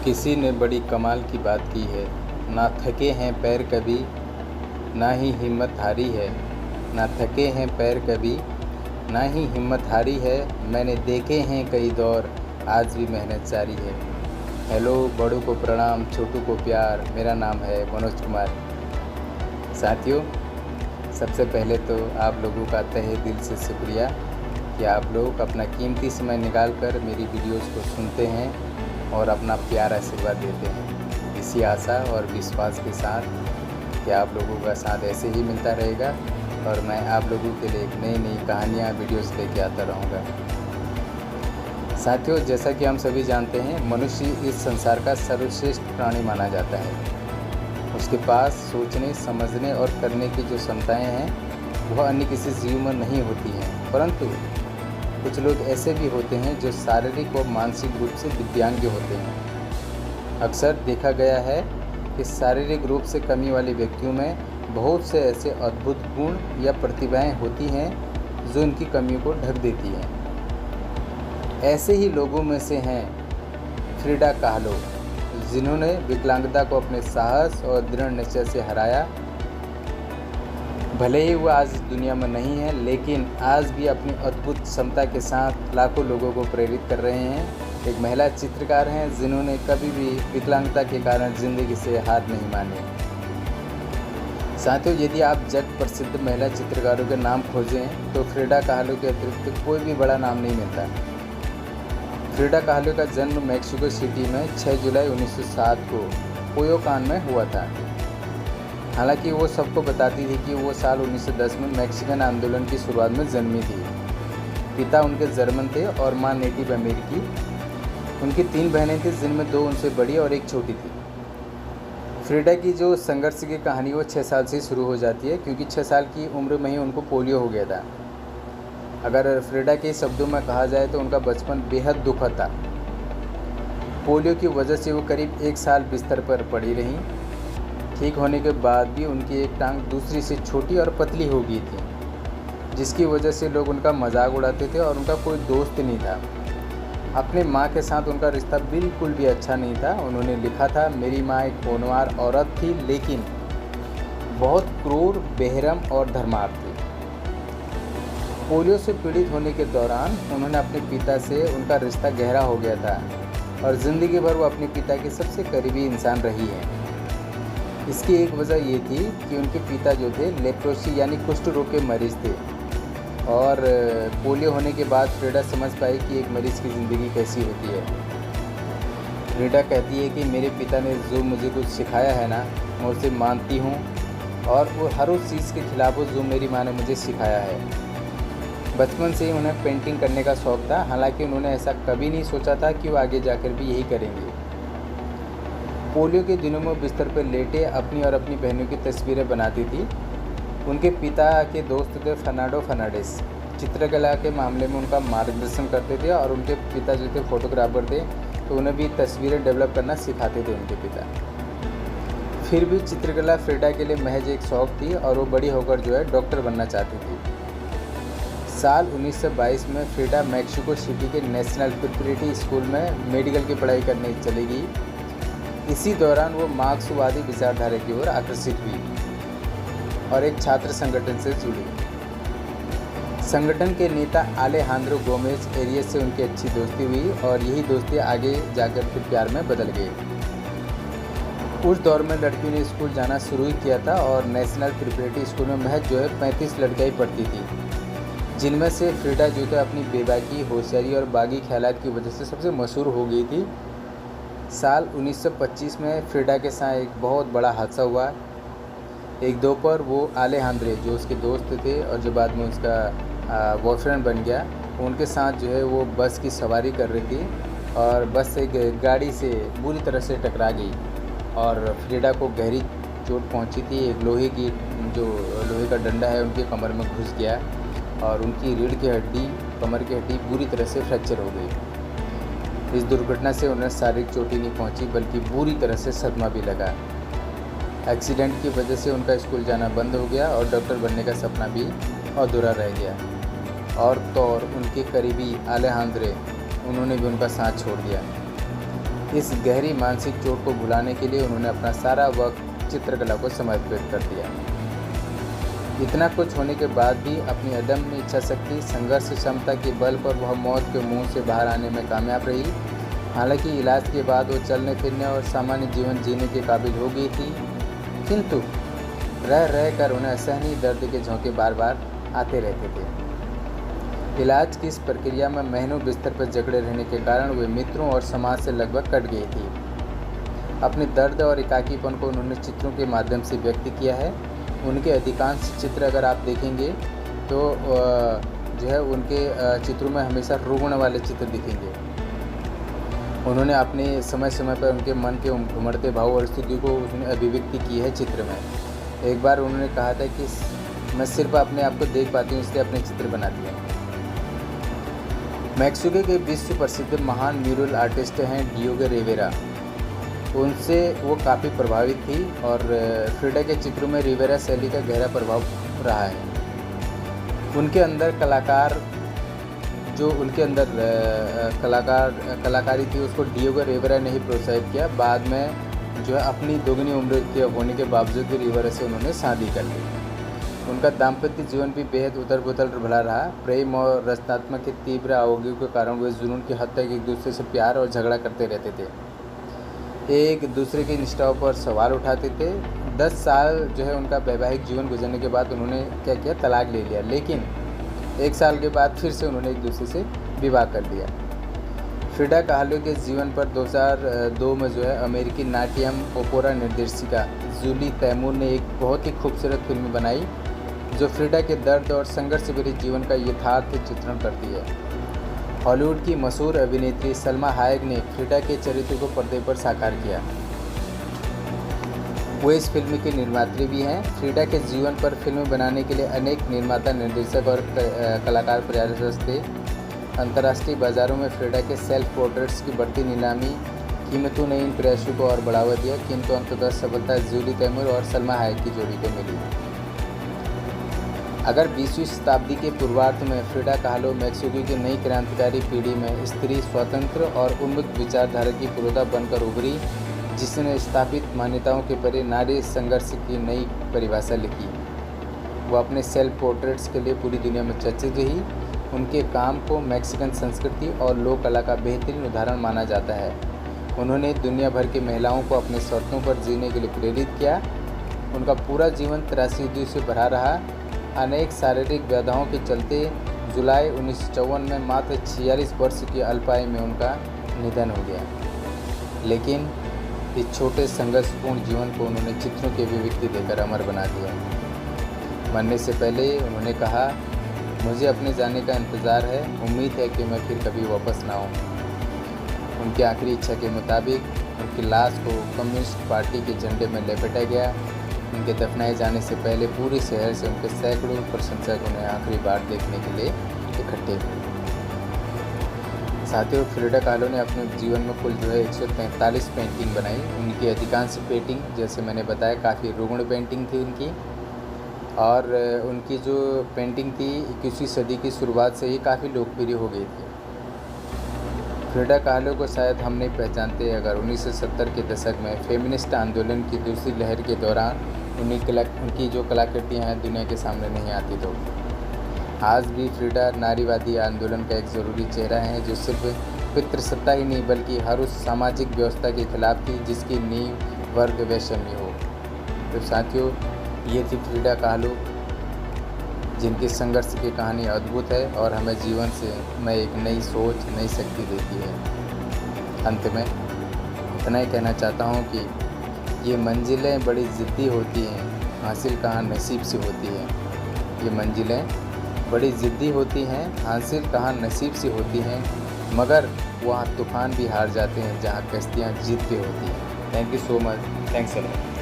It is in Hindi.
किसी ने बड़ी कमाल की बात की है, ना थके हैं पैर कभी, ना ही हिम्मत हारी है। ना थके हैं पैर कभी, ना ही हिम्मत हारी है। मैंने देखे हैं कई दौर, आज भी मेहनत जारी है। हेलो, बड़ों को प्रणाम, छोटों को प्यार। मेरा नाम है मनोज कुमार। साथियों, सबसे पहले तो आप लोगों का तहे दिल से शुक्रिया कि आप लोग अपना कीमती समय निकाल कर मेरी वीडियोज़ को सुनते हैं और अपना प्यार आशीर्वाद देते हैं। इसी आशा और विश्वास के साथ कि आप लोगों का साथ ऐसे ही मिलता रहेगा और मैं आप लोगों के लिए एक नई नई कहानियाँ वीडियोस लेके आता रहूँगा। साथियों, जैसा कि हम सभी जानते हैं, मनुष्य इस संसार का सर्वश्रेष्ठ प्राणी माना जाता है। उसके पास सोचने, समझने और करने की जो क्षमताएँ हैं वह अन्य किसी जीव में नहीं होती हैं। परंतु कुछ लोग ऐसे भी होते हैं जो शारीरिक और मानसिक रूप से दिव्यांग होते हैं। अक्सर देखा गया है कि शारीरिक रूप से कमी वाले व्यक्तियों में बहुत से ऐसे अद्भुत गुण या प्रतिभाएं होती हैं जो इनकी कमियों को ढक देती हैं। ऐसे ही लोगों में से हैं फ्रिडा काहलो, जिन्होंने विकलांगता को अपने साहस और दृढ़ निश्चय से हराया। भले ही वो आज दुनिया में नहीं है, लेकिन आज भी अपनी अद्भुत क्षमता के साथ लाखों लोगों को प्रेरित कर रहे हैं। एक महिला चित्रकार हैं जिन्होंने कभी भी विकलांगता के कारण ज़िंदगी से हार नहीं माने। साथियों, यदि आप जग प्रसिद्ध महिला चित्रकारों के नाम खोजें तो फ्रिडा काहलो के अतिरिक्त कोई भी बड़ा नाम नहीं मिलता। फ्रिडा काहलो का जन्म मैक्सिको सिटी में 6 जुलाई 1907 को कोयोकान में हुआ था। हालांकि वो सबको बताती थी कि वो साल 1910 में मैक्सिकन आंदोलन की शुरुआत में जन्मी थी। पिता उनके जर्मन थे और माँ नेटिव अमेरिकी। उनकी 3 बहनें थीं, जिनमें 2 उनसे बड़ी और 1 छोटी थी। फ्रिडा की जो संघर्ष की कहानी वो 6 साल से शुरू हो जाती है, क्योंकि 6 साल की उम्र में ही उनको पोलियो हो गया था। अगर फ्रिडा के शब्दों में कहा जाए तो उनका बचपन बेहद दुखद था। पोलियो की वजह से वो करीब 1 साल बिस्तर पर पड़ी रहीं। ठीक होने के बाद भी उनकी एक टांग दूसरी से छोटी और पतली हो गई थी, जिसकी वजह से लोग उनका मजाक उड़ाते थे और उनका कोई दोस्त नहीं था। अपने माँ के साथ उनका रिश्ता बिल्कुल भी अच्छा नहीं था। उन्होंने लिखा था, मेरी माँ एक होनहार औरत थी, लेकिन बहुत क्रूर, बेहरम और धर्मार्थ थी। पोलियो से पीड़ित होने के दौरान उन्होंने अपने पिता से उनका रिश्ता गहरा हो गया था और ज़िंदगी भर वो अपने पिता के सबसे करीबी इंसान रही है। इसकी एक वजह ये थी कि उनके पिता जो थे लेप्रोसी यानी कुष्ठ रोग के मरीज़ थे और पोलियो होने के बाद फ्रिडा समझ पाई कि एक मरीज़ की ज़िंदगी कैसी होती है। फ्रिडा कहती है कि मेरे पिता ने जो मुझे कुछ सिखाया है ना, मैं उसे मानती हूँ और वो हर उस चीज़ के खिलाफ जो मेरी माँ ने मुझे सिखाया है। बचपन से ही उन्हें पेंटिंग करने का शौक़ था, हालांकि उन्होंने ऐसा कभी नहीं सोचा था कि वो आगे जाकर भी यही करेंगे। पोलियो के दिनों में बिस्तर पर लेटे अपनी और अपनी बहनों की तस्वीरें बनाती थी। उनके पिता के दोस्त थे फर्नांडो फर्नांडिस, चित्रकला के मामले में उनका मार्गदर्शन करते थे और उनके पिता जो थे फोटोग्राफर थे, तो उन्हें भी तस्वीरें डेवलप करना सिखाते थे उनके पिता। फिर भी चित्रकला फ्रिडा के लिए महज एक शौक़ थी और वो बड़ी होकर जो है डॉक्टर बनना चाहती थी। साल 1922 में फ्रिडा मैक्सिको सिटी के नेशनल प्रिपरेटरी स्कूल में मेडिकल की पढ़ाई करने चली गई। इसी दौरान वो मार्क्सवादी विचारधारा की ओर आकर्षित हुई और एक छात्र संगठन से जुड़ी। संगठन के नेता आलेहांद्रो गोमेज एरियस से उनकी अच्छी दोस्ती हुई और यही दोस्ती आगे जाकर फिर प्यार में बदल गई। उस दौर में लड़कियों ने स्कूल जाना शुरू ही किया था और नेशनल प्रिपरेटरी स्कूल में महज जो है 35 लड़कियाँ ही पढ़ती थी, जिनमें से फ्रिडा जो है अपनी बेबाकी, होशियारी और बागी ख्यालात की वजह से सबसे मशहूर हो गई थी। साल 1925 में फ्रिडा के साथ एक बहुत बड़ा हादसा हुआ। एक दोपहर वो आलेहांद्रे, जो उसके दोस्त थे और जो बाद में उसका बॉयफ्रेंड बन गया, उनके साथ जो है वो बस की सवारी कर रही थी और बस एक गाड़ी से बुरी तरह से टकरा गई और फ्रिडा को गहरी चोट पहुंची थी। एक लोहे का डंडा है उनके कमर में घुस गया और उनकी रीढ़ की हड्डी, कमर की हड्डी बुरी तरह से फ्रैक्चर हो गई। इस दुर्घटना से उन्हें शारीरिक चोट ही नहीं पहुंची, बल्कि बुरी तरह से सदमा भी लगा। एक्सीडेंट की वजह से उनका स्कूल जाना बंद हो गया और डॉक्टर बनने का सपना भी अधूरा रह गया। और उनके करीबी आलेहांद्रे, उन्होंने भी उनका साथ छोड़ दिया। इस गहरी मानसिक चोट को भुलाने के लिए उन्होंने अपना सारा वक्त चित्रकला को समर्पित कर दिया। इतना कुछ होने के बाद भी अपनी अदम्य इच्छा शक्ति, संघर्ष क्षमता के बल पर वह मौत के मुंह से बाहर आने में कामयाब रही। हालांकि इलाज के बाद वो चलने फिरने और सामान्य जीवन जीने के काबिल हो गई थी, किंतु रह रह कर उन्हें असहनीय दर्द के झोंके बार बार आते रहते थे। इलाज की इस प्रक्रिया में महीनों बिस्तर पर जकड़े रहने के कारण वे मित्रों और समाज से लगभग कट गई थी। अपने दर्द और एकाकीपन को उन्होंने चित्रों के माध्यम से व्यक्त किया है। उनके अधिकांश चित्र अगर आप देखेंगे तो जो है उनके चित्रों में हमेशा रुग्ण वाले चित्र दिखेंगे। उन्होंने अपने समय समय पर उनके मन के उमड़ते भाव और स्थिति को उसने अभिव्यक्ति की है चित्र में। एक बार उन्होंने कहा था कि मैं सिर्फ अपने आप को देख पाती हूँ, इसलिए अपने चित्र बनाती हूँ। मैक्सिको के विश्व प्रसिद्ध महान म्यूरल आर्टिस्ट हैं डिएगो रिवेरा। उनसे वो काफ़ी प्रभावित थी और फ्रिडा के चित्रों में रिवेरा शैली का गहरा प्रभाव रहा है। उनके अंदर कलाकारी थी, उसको डिएगो रिवेरा ने ही प्रोत्साहित किया। बाद में जो है अपनी दोगुनी उम्र के होने के बावजूद भी रिवेरा से उन्होंने शादी कर ली। उनका दाम्पत्य जीवन भी बेहद उथल पुथल भरा रहा। प्रेम और रचनात्मक के तीव्र आवेगों के कारण वे जुनून की हद तक एक दूसरे से प्यार और झगड़ा करते रहते थे, एक दूसरे की निष्ठाओं पर सवाल उठाते थे। 10 साल जो है उनका वैवाहिक जीवन गुजरने के बाद उन्होंने क्या किया, तलाक ले लिया, लेकिन 1 साल के बाद फिर से उन्होंने एक दूसरे से विवाह कर लिया। फ्रिडा काहलो के जीवन पर 2002 में जो है अमेरिकी नाट्यम ओपेरा निर्देशिका जूली तैमूर ने एक बहुत ही खूबसूरत फिल्म बनाई जो फ्रिडा के दर्द और संघर्ष भरे जीवन का यथार्थ चित्रण करती है। हॉलीवुड की मशहूर अभिनेत्री सलमा हायक ने फ्रिडा के चरित्र को पर्दे पर साकार किया। वो इस फिल्म की निर्मात्री भी हैं। फ्रिडा के जीवन पर फिल्म बनाने के लिए अनेक निर्माता, निर्देशक और कलाकार प्रयासरत थे। अंतर्राष्ट्रीय बाजारों में फ्रिडा के सेल्फ पोर्ट्रेट्स की बढ़ती नीलामी कीमतों ने इन प्रयासों को और बढ़ावा दिया, किंतु अंततः सफलता जूली तैमूर और सलमा हायक की जोड़ी को मिली। अगर 20वीं शताब्दी के पूर्वार्ध में फ्रिडा काहलो मैक्सिको की नई क्रांतिकारी पीढ़ी में स्त्री स्वतंत्र और उन्मुक्त विचारधारा की पुरोधा बनकर उभरी, जिसने स्थापित मान्यताओं के परे नारी संघर्ष की नई परिभाषा लिखी। वो अपने सेल्फ पोर्ट्रेट्स के लिए पूरी दुनिया में चर्चित रही। उनके काम को मैक्सिकन संस्कृति और लोक कला का बेहतरीन उदाहरण माना जाता है। उन्होंने दुनिया भर की महिलाओं को अपने शर्तों पर जीने के लिए प्रेरित किया। उनका पूरा जीवन त्रासदियों से भरा रहा। अनेक शारीरिक बाधाओं के चलते जुलाई 1954 में मात्र 46 वर्ष की अल्पायु में उनका निधन हो गया, लेकिन इस छोटे संघर्षपूर्ण जीवन को उन्होंने चित्रों की अभिव्यक्ति देकर अमर बना दिया। मरने से पहले उन्होंने कहा, मुझे अपने जाने का इंतज़ार है, उम्मीद है कि मैं फिर कभी वापस ना आऊँ। उनकी आखिरी इच्छा के मुताबिक उनकी लाश को कम्युनिस्ट पार्टी के झंडे में लपेटा गया। उनके दफनाए जाने से पहले पूरे शहर से उनके सैकड़ों प्रशंसक उन्हें आखिरी बार देखने के लिए इकट्ठे हुए। साथियों, फ्रिडा काहलो ने अपने जीवन में कुल जो है 143 पेंटिंग बनाई। उनकी अधिकांश पेंटिंग, जैसे मैंने बताया, काफ़ी रुग्ण पेंटिंग थी उनकी, और उनकी जो पेंटिंग थी 21वीं सदी की शुरुआत से ही काफ़ी लोकप्रिय हो गई थी। फ्रिडा काहलो को शायद हम नहीं पहचानते अगर 1970 के दशक में फेमिनिस्ट आंदोलन की दूसरी लहर के दौरान उनकी जो कलाकृतियाँ हैं दुनिया के सामने नहीं आती तो। आज भी फ्रिडा नारीवादी आंदोलन का एक ज़रूरी चेहरा है, जो सिर्फ पितृसत्ता ही नहीं बल्कि हर उस सामाजिक व्यवस्था के खिलाफ थी जिसकी नींव वर्ग वैषम्य हो। तो साथियों, ये थी फ्रिडा काहलो, जिनकी संघर्ष की कहानी अद्भुत है और हमें जीवन में एक नई सोच, नई शक्ति देती है। अंत में इतना ही कहना चाहता हूँ कि ये मंजिलें बड़ी ज़िद्दी होती हैं, हासिल कहाँ नसीब से होती है। ये मंजिलें बड़ी ज़िद्दी होती हैं, हासिल कहाँ नसीब से होती हैं, मगर वहाँ तूफ़ान भी हार जाते हैं जहाँ कश्तियाँ जीत के होती हैं। Thank you so much. Thanks a lot.